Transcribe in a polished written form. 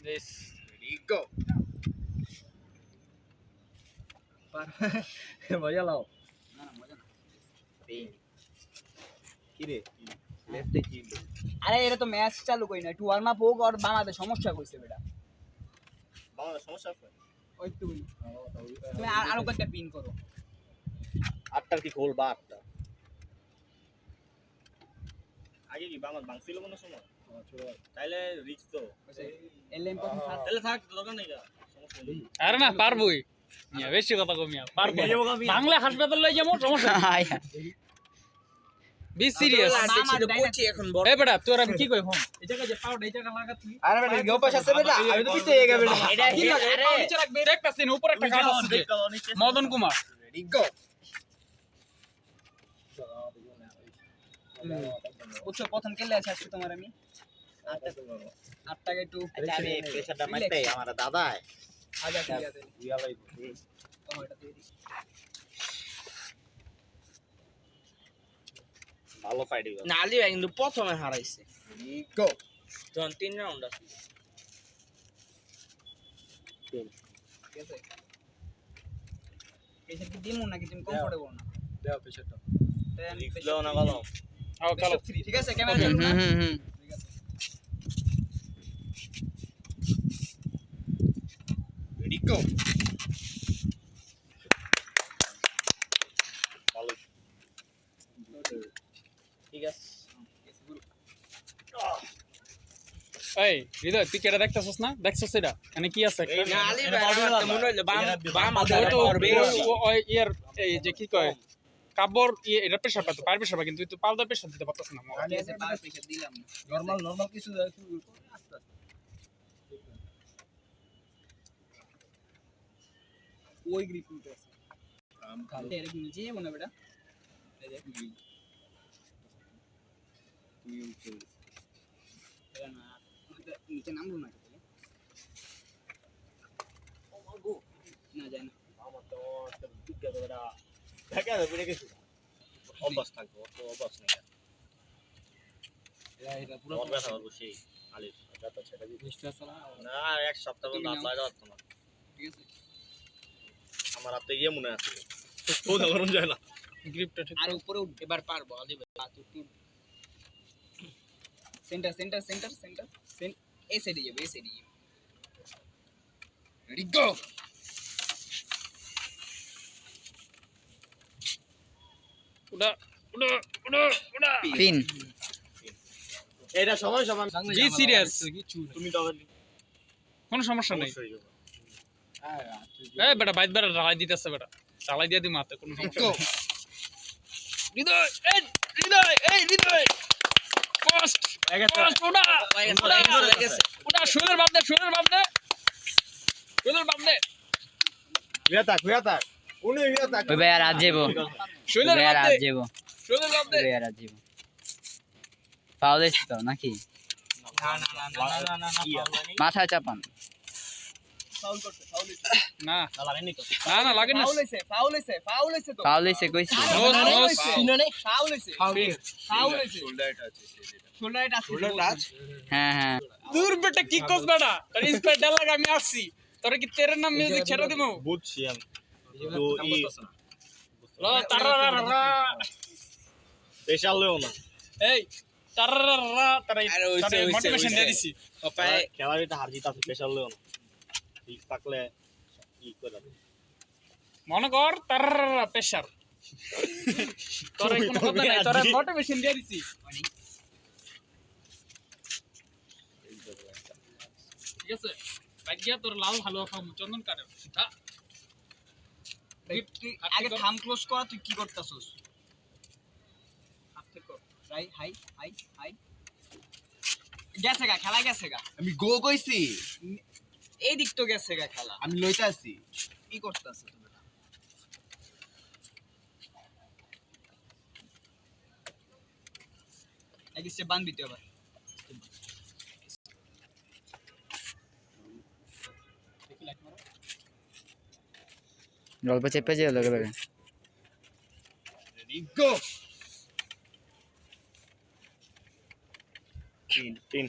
This. Ready, go. মজা লাও না না মজা না। কি রে লেফটে কি আরে এটা তো ম্যাচ চালু করি না, একটু ওয়ার্ম আপ হোক। আর বাংলাদেশ সমস্যা কইছে বেটা, বাংলা সমস্যা আছে ওই তো তুমি আরো কয়েকটা পিন করো। আটটার কি গোল বা আটটা আগে কি বাংলা ভাঙছিল মনে সময় তাইলে রিস্ক তো এলএম প্রথম ফার্স্ট তাহলে থাক দরকার নাই সমস্যা নেই আরে না পারবই মিয়া, বেশি কথা কমিয়া পারবো বাংলা হাসপাতাল লই যাবো সমস্যা বি সিরিয়াস এখন বড় এই বেটা তোর আমি কি কই হম এই জায়গা যে পাউডার এই জায়গা লাগাতলি আরে বেটা গেও পাশ আছে বেটা আমি তো পিছে এগা বেটা এটা কি লাগে পাউডার নিচে রাখবে দেখতাছি না উপরে একটা কাট আছে যে মদন কুমার রেডি গো বুঝছো প্রথম কেলে আছে আজকে তোমার আমি 8 টাকা একটু আরে প্রেসারটা মারতে আমার দাদা আজা ঠিক আছে ইয়া ভাই টমেটো দিয়ে দিই। ভালো ফাইট হইলো না আলী ভাই কিন্তু প্রথমে হারাইছে রেডি গো যখন 3 রাউন্ড আছে ঠিক আছে পেশেন্ট কি দিমু নাকি তুমি কমফোর্টেবল না দাও প্রেসারটা দেন রিস্ক দাও না ভালো আও কালো ঠিক আছে ক্যামেরা চালু না ঠিক আছে রেডি গো ভালো ঠিক আছে এই হৃদয় তুই কেডা দেখতাছস না দেখছস এটা মানে কি আছে একটা না আলী ভাই আমার মনে হইলো বাম হাতে ওই তো করবে ওই ইয়ার এই যে কি কয় কাবর এটা প্রেসার পাতো পার প্রেসার কিন্তু তুই পাউডার প্রেসার দিতে পারতাছ না ঠিক আছে পাওয়ার প্রেসার দিলাম নরমাল কিছু দেয় শুরু করো আস্তে ওই গ্রিপ নিতে আছে খালতে এরকম নিচে মনে বেটা এই যে এটা না নিচে নামলো না তাহলে না যায় না আমার তো টিকা বেটা দেখা যাবে রে কিছু অভ্যাস থাকবে তো অভ্যাস নেই এটা পুরো ব্যথা হবে সেই আলি ব্যথা সেটা কি বুঝতে না না এক সপ্তাহ পর্যন্ত আপনার দাও তোমার ঠিক আছে আমার হাতে ইয়ে মনে আছে তো গরম যায় না গ্রিপটা ঠিক আর উপরে উঠবে এবার পারবো আলী ভাই সেন্টার সেন্টার সেন্টার সেন্টার এ সাইডে যাবে এ সাইডে যাবে রেডি গো উড়া উড়া উড়া উড়া পিন এটা সময় সমান জি সিরিয়াস তুমি তো কোনো সমস্যা নাই এই বেটা বাইত বেটা ঢালাই দিতেছে বেটা ঢালাই দিয়ে দি মাতে কোনো সমস্যা গো নেই হৃদয় এই হৃদয় এই হৃদয় ফার্স্ট ফার্স্ট ওটা ওটা শুনের বাপ দে শুনের বাপ দে শুনের বাপ দে ভিয়াতা উনি ভিয়াতা ওই ভাই আর আজ যাবো শুনের ভাই আর বাপ আজ দে যাবো শুনের বাপ দে ভাই আর আজ যাবো ফাউল হয়েছে তো নাকি মাথায় চাপান ফাউল করতে ফাউল হইছে না না লাগেনি তো না না লাগে না ফাউল হইছে ফাউল হইছে ফাউল হইছে তো ফাউল হয়েছে কইছি নোস নোস ফাউল হইছে ফাউল হইছে শোল্ডারটা আছে শোল্ডার টাচ হ্যাঁ হ্যাঁ দূর বেটা কি কস বেটা তোর স্পেড লাগা আমি আসছি তোরে কি তেরে নাম মিউজিক ছেড়ে দিমু বুঝছি আমি তো ই ল তারারা স্পেশাল লেও না এই তারারা তারা আরে হইছে, হইছে, মোটিভেশন হইছে। দিয়ে দিছি পায়ে খেলার এটা হার জিত আছে স্পেশাল লেও না ঠিক থাকলে ই করে মনে কর তারারা প্রেসার তোরে কোনো কথা নাই তোরে মোটিভেশন দিয়ে দিছি ঠিক আছে ভাগ্যা তোর লাল ভালো খাও চন্দন কাটে আগে থাম ক্লোজ কর তুই কি করতাছস হাত থেকে রাই হাই হাই হাই গেছে গা খেলা গেছে গা আমি গো কইছি এই দিক তো গেছে গা খেলা আমি লইতা আছি কি করতাছ তুমি এক স্টেপ বান দিতে হবে গল্প চেপে যেও লগে লগে রেডি গো তিন